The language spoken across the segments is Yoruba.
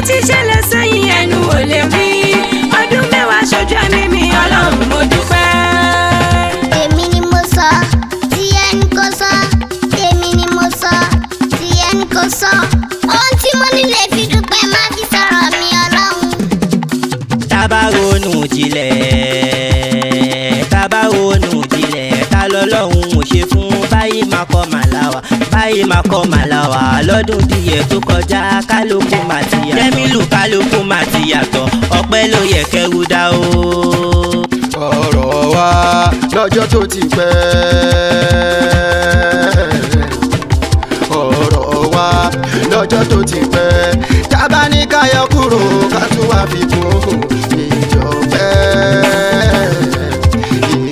ti ṣẹlẹ̀ sẹ́yìn ẹnu ò lè wí ọdún mẹ́wàá ṣojú ẹ̀mí mi Ọlọ́run mo dúpẹ́. Èmi ni mo sọ tí ẹni kò sọ, èmi ni mo sọ tí ẹni kò sọ. Ohun tí mo nílé fi dúpẹ́ má fi sọ̀rọ̀ mi Ọlọ́run. Tábà ronú jinlẹ̀, tábà ronú jinlẹ̀, ta lọ́lọ́run ò ṣe fún báyìí máa kọ́ màláwà, báyìí máa kọ́ màláwà lọ́dún díẹ̀ tó kọjá kálukú máa ti yàtọ̀. Jẹ́mílù kálukú máa ti yàtọ̀, ọpẹ́ ló yẹ kẹ́rù dá o. Ọ̀rọ̀ wa lọ́jọ́ tó ti pẹ́. Ọ̀rọ̀ wa lọ́jọ́ tó ti pẹ́. Tábà ní ká yọ kúrò ká tún wá fi kún ìjọpẹ́.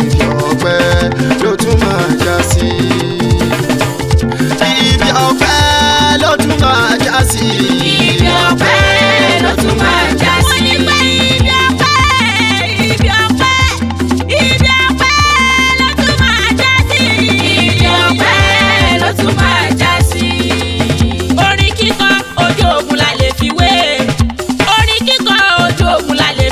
Ìjọpẹ́ ló tún máa já sí. Ìjọpẹ́ ló tún máa já sí. Ìjọpẹ́ ló tún máa já sí. Wọ́n ní pé ìjọpẹ́ ló tún máa já sí. Ìjọpẹ́ ló tún máa já sí. Orin kíkọ ojú ogun la lè fi wé. Orin kíkọ ojú ogun la lè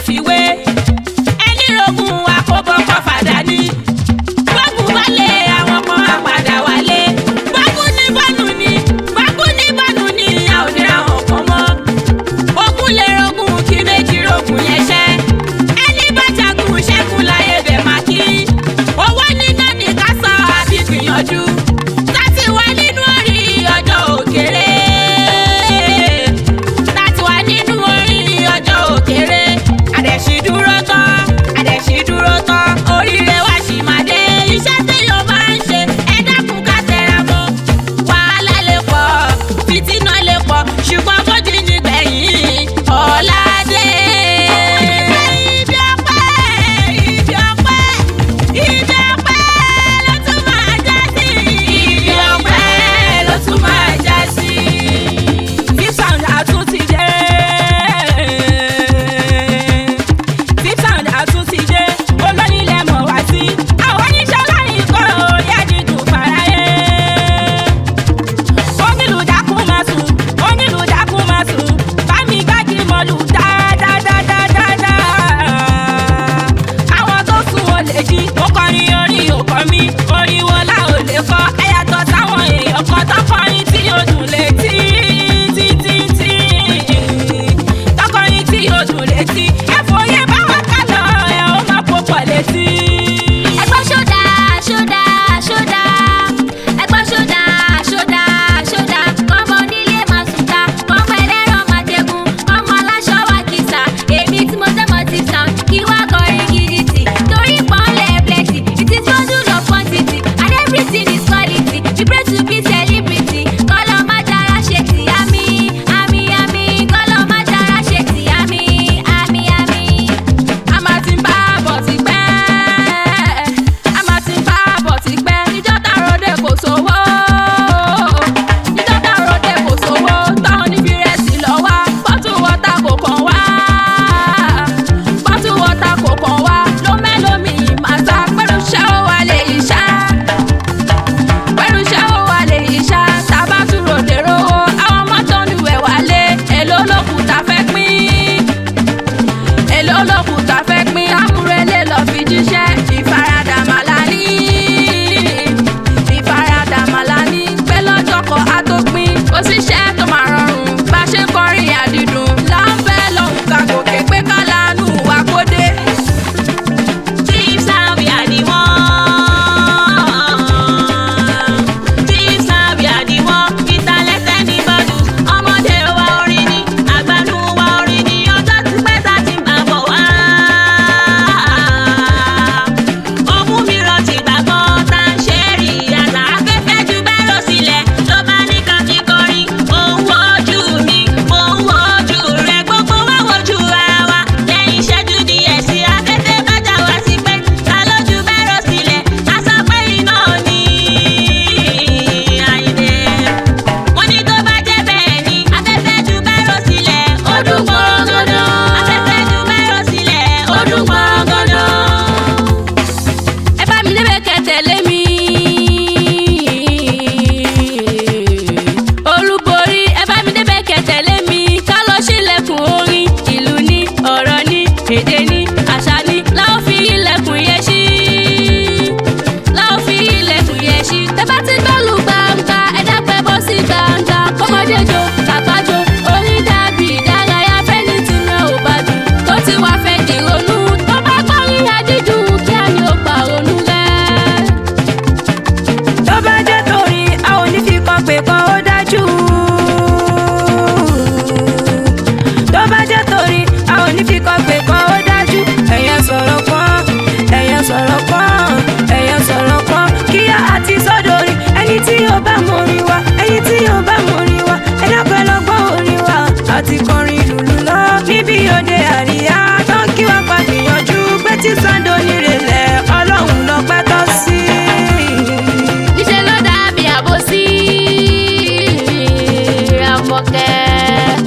Àwọ̀kẹ́.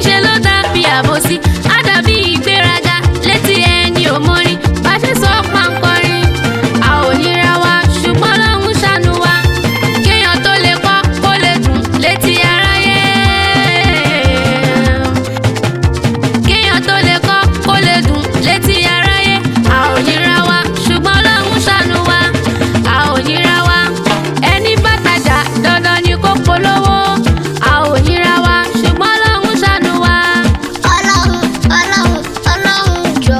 Ṣé ló dàbí àbòsí? Á dàbí ìgbéraga létí ẹni ò mọ́rin. Bá ṣe sọ páńkọrin, a ò níra wa, ṣùgbọ́n Ọlọ́run ṣàánú wa. Kéèyàn tó lè kọ́ kó lè dùn létí aráyé. Kéèyàn tó lè kọ́ kó lè dùn létí aráyé. A ò níra wa, ṣùgbọ́n Ọlọ́run ṣàánú wa. A ò níra wa. Ẹni bá tajà dandan ni kó polówó. A ò níra wa, ṣùgbọ́n Ọlọ́run ṣàánú wa. Ọlọ́run Ọlọ́run Ọlọ́run jọ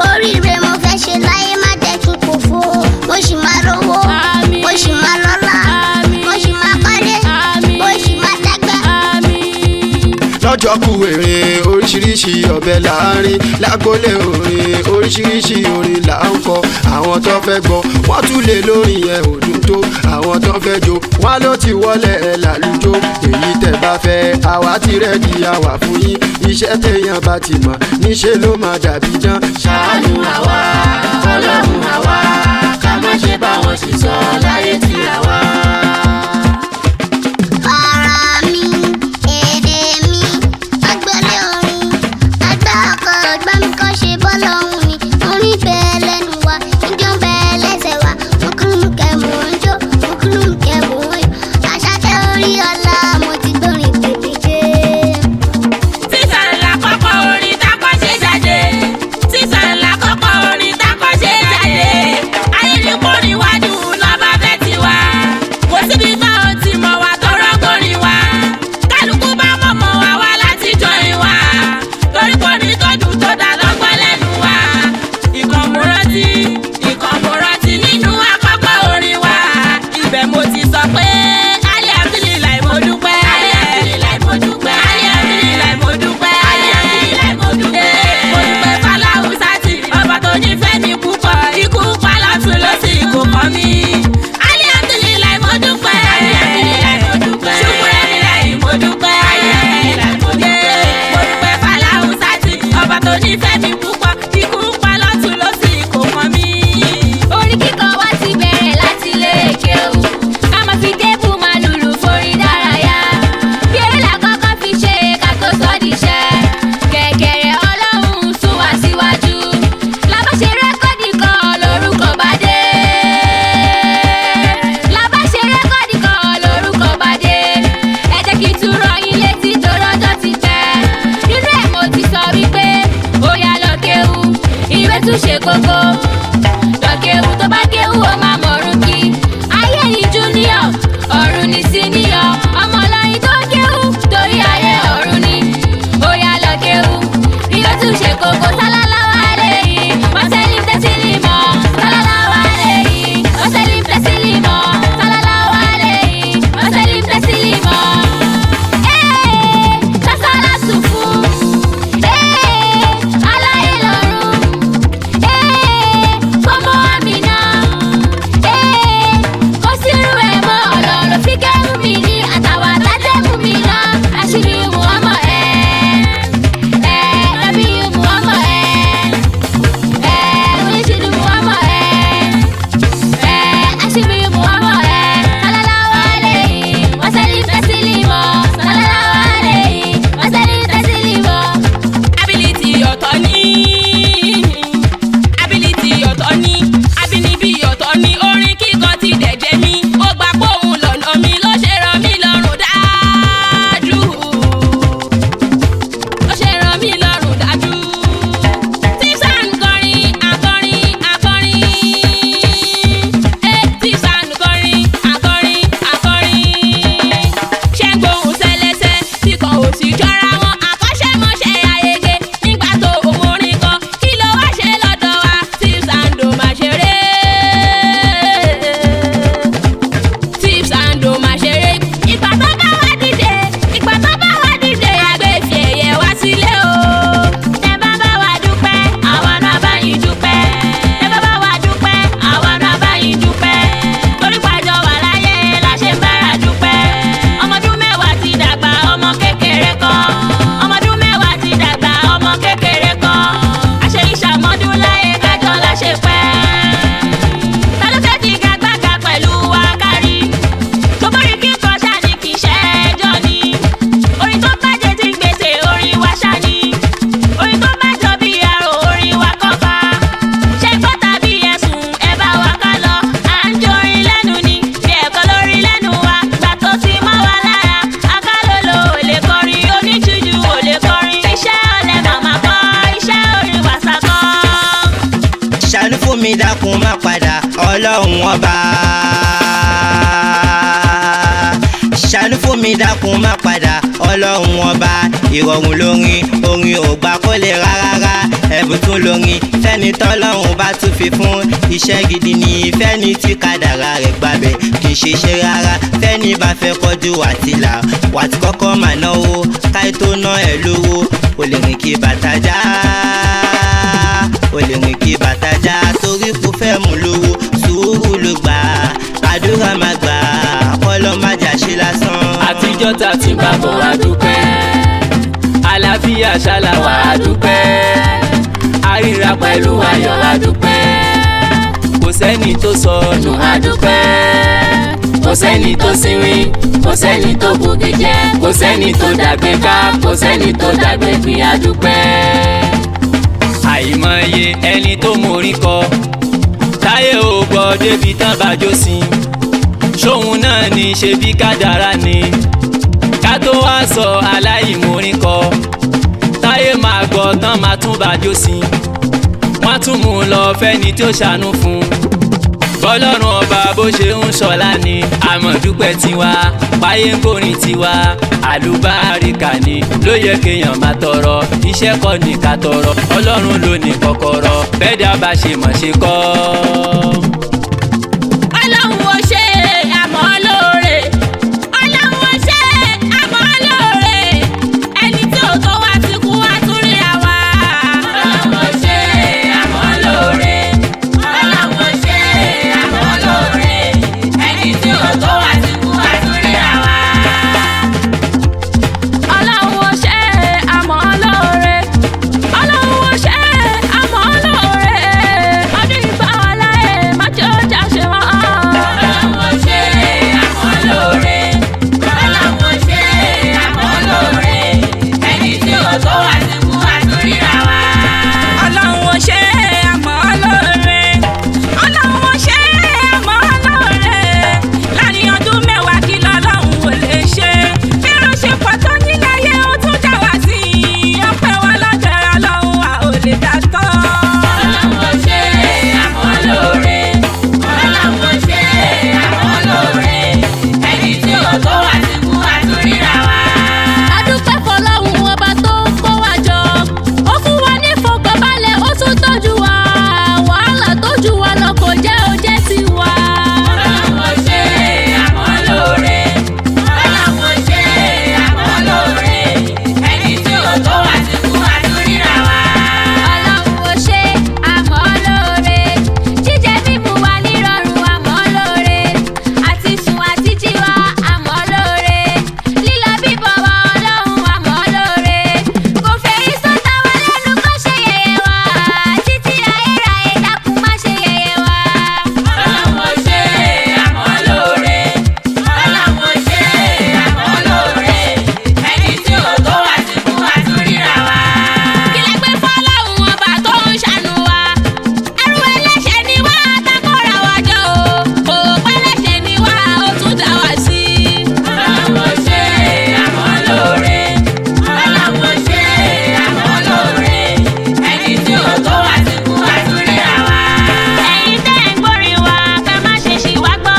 oríire mo fẹ́ ṣe láyé má jẹ́ kí n kò fo mo sì máa rówó Àmín. mo sì máa lọ́lá Àmín. mo sì máa kọ́lé Àmín. mo sì máa dàgbà. Àmín. lọ́jọ́ kú èrè oríṣiríṣi ọbẹ̀ láàrin lágbolé orin oríṣiríṣi orin là ń kọ àwọn tó fẹ́ gbọ́ wọ́n tún lè lórí ẹ̀ òdùn tó àwọn tó fẹ́ jó wọ́n ló ti wọlé ẹ̀ lálùjọ èyí tẹ́ bá fẹ́ àwa ti rẹ́ẹ̀dì àwà fún yín iṣẹ́ téèyàn bá ti mọ̀ níṣẹ́ ló máa dàbí dán. ṣàánú àwa ọlọ́run àwa ká má ṣe bá wọn sì sọ láyé tí a wá. Ara mi, èdè mi, agbélé orin, àgbà ọkọ̀ ọgbà mi kọ́ ṣe bọ́ọ̀lù ọ̀hún ni. Orin bẹ́ẹ̀ lẹ́nu wa, ijó ń bẹ́ẹ̀ lẹ́sẹ̀ wa. Mùkúlùmùkẹ́ mò ń jó, mùkúlùmùkẹ́ mò ń yọ̀. Àṣàkẹ́ orí ọ̀la, mo ti gbórin tètè dé. sísà ńlá kọ́kọ́ orin tákọ́ ṣe jáde. sísà ńlá kọ́kọ́ orin tákọ́ ṣe jáde. ayé ní kò níwájú lọ́ba fẹ́ tiwa. ṣàánú fún mi dákun má padà ọlọ́run ọba ìrọ̀rùn lórin orin ò gbà kó lè rárá ẹ̀bùn tún lórin fẹ́ni tọ́lọ́run bá tún fi fún iṣẹ́ gidi ní fẹ́ni tí kádàrá rẹ̀ gbàbẹ̀ kì í ṣiṣẹ́ rárá fẹ́ni bá fẹ́ kọjú àtìlà wàtí kọ́kọ́ mà náwó káì tó ná ẹ̀ lówó o lè rìn kí bàtà já o lè rìn kí bàtà já torí kò fẹ́ mú lówó sùúrù ló gbà àdúrà má gbà kọ́lọ́ má jà ṣe lásán. àtijọ́ ta ti bá bọ̀ wá dúpẹ́ àlàáfíà ṣàlàwà dúpẹ́ àríra pẹ̀lú ayọ̀ adúpẹ́ kò sẹ́ni tó sọnù adúpẹ́ kò sẹ́ni tó sinrin kò sẹ́ni tó bugi jẹ́ kò sẹ́ni tó dàgbé ká kò sẹ́ni tó dàgbé gbin adúpẹ́. àìmọye ẹni tó mórí kọ táyé ò gbọ́ débi tán bá jó sí ṣóhun náà ní ṣe bí kádàrá ni ká tó wá sọ aláìmórí kọ táyé máa gbọ́ tán máa tún bá jó sí wọ́n tún mú un lọ fẹ́ni tí ó ṣàánú fún bọ́lọ́run ọba bó ṣe ń ṣọlá ni àmọ̀dúpẹ́ tiwa páyé ń kórìn tiwa àlùbáríkà ni ló yẹ kéèyàn máa tọrọ iṣẹ́ kọ́ ní ká tọrọ ọlọ́run ló ní kọ́kọ́rọ́ bẹ́ẹ̀ dá bá ṣe mọ̀ ṣe kọ́. ọlọ́run ò ṣe àmọ́ lóore ọlọ́run ò ṣe àmọ́ lóore ẹni tí ò tó wá ti kú wá tún rí àwa. ọlọ́run ò ṣe àmọ́ lóore ọlọ́run ò ṣe àmọ́ lóore ẹni tí ò tó wá ti kú wá tún rí àwa. ọlọ́run ò ṣe àmọ́ lóore ọlọ́run ò ṣe àmọ́ lóore ọdún ìgbà ọláyé má jẹ́ ọjà ṣe wọ́n. ọlọ́run ò ṣe àmọ́ lóore ọlọ́run ò ṣe àmọ́ lóore ẹni tí ò tó wá ti kú wá tún rí àwa. ọlọ́run ò ṣe àmọ́ lóore ọlọ́run ò ṣe àmọ́ lóore láàrin ọdún mẹ́wàá kí lọ́lọ́run ò lè ṣe bí ó ṣe pọ̀ tó nílé ayé ó tún dá wá sí i ọpẹ́ wa lọ́jọ́ra lọ́hùn a ò lè dá tán. ọlọ́run ò ṣe àmọ́ lóore ọlọ́run ò ṣe àmọ́ lóore ẹni tí ò tó wá ti kú wá tún ríra wa. a dúpẹ́ fọlọ́run ọba tó kó wa jọ ó fún wa ní ìfọ̀kànbalẹ̀ ó tún tọ́jú wa wàhálà tójú wa lọ kò jẹ́ ó jẹ́ tiwa. ọlọ́run ò ṣe àmọ́ lóore ọlọ́run ò ṣe àmọ́ lóore ẹni tí ò tó wá ti kú wá tún ríra wa. ọlọ́run ò ṣe àmọ́ lóore jíjẹ mímu wa nírọ̀rùn àmọ́ lóore àti sùn àti jí wa àmọ́ lóore lílọ bíbọ̀ wa ọlọ́run àmọ́ lóore kò fẹ́ ìsọ̀tà wa lẹ́nu kó ṣe yẹ̀yẹ́ wa títí ayérayé dákun má ṣe yẹ̀yẹ́ wa. ọlọ́run ò ṣe àmọ́ lóore ọlọ́run ò ṣe àmọ́ lóore ẹni tí ò tó wá ti kú wá tún ríra wa. kí lẹ gbé fọlọ́run ọba tó ń ṣàánú wa ẹrú ẹlẹ́ṣẹ̀ ni wá takọ́ra wa jọ o kò pẹ́lẹ́ṣẹ̀ ni wá ó tún dá wa sí. ọlọ́run ò ṣe àmọ́ lóore ọlọ́run ò ṣe àmọ́ lóore ẹni tí ò tó wá ti kú wá tún ríra wa. ẹ̀yin tẹ́ ń gbórin wa ká má ṣe ṣì wá gbọ́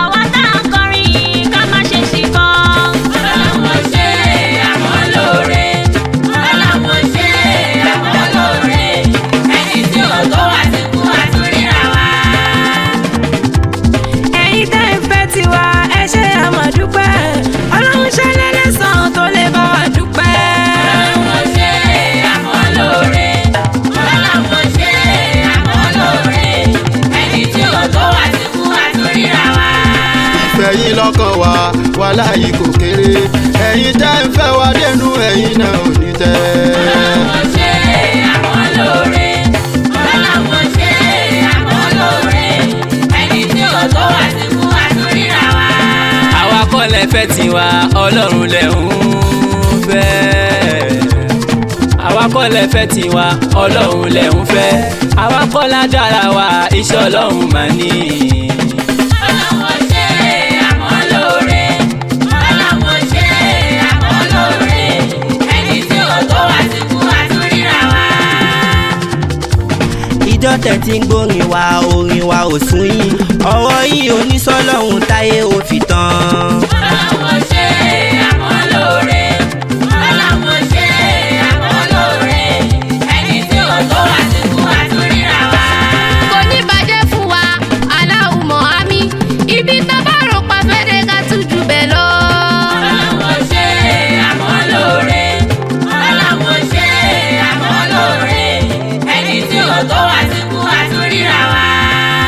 àwa tá à ń kọrin ká má ṣe ṣì kọ́. ọlọ́run ò ṣe àmọ́ lóore ọlọ́run ò ṣe àmọ́ lóore ẹni tí ò tó wá ti kú wá tún ríra wa. ẹ̀yin tẹ́ ń fẹ́ tiwa ẹ ṣe àmọ̀dúpẹ́ ọlọ́run ṣẹlẹ̀ lẹ́sàn-án tó lè bá wa dúpẹ́. ọlọ́run ò ṣe àmọ́ lóore ọlọ́run ò ṣe àmọ́ lóore ẹni tí ò tó wá ti kú wá tún ríra wa. ìfẹ́ yín lọ́kàn wa wàhálà yìí kò kéré ẹ̀yin tẹ́ ń fẹ́ wa dénú ẹ̀yin náà ò ní tẹ́. ọlọ́run ò ṣe àmọ́ lóore ọlọ́run ò ṣe àmọ́ lóore ẹni tí ò tó wá ti kú wá tún ríra wa. àwa kọ́ lẹ fẹ́ tiwa ọlọ́run lẹ ń fẹ́. àwa kọ́ lẹ fẹ́ tiwa ọlọ́run lẹ ń fẹ́. àwa kọ́ la dára wa iṣẹ́ ọlọ́run mà ní. ọlọ́run ò ṣe àmọ́ lóore ọlọ́run ò ṣe àmọ́ lóore ẹni tí ò tó wá ti kú wá tún ríra wa. ìjọ tẹ̀ tí ń gbórin wa orin wa ò sún yín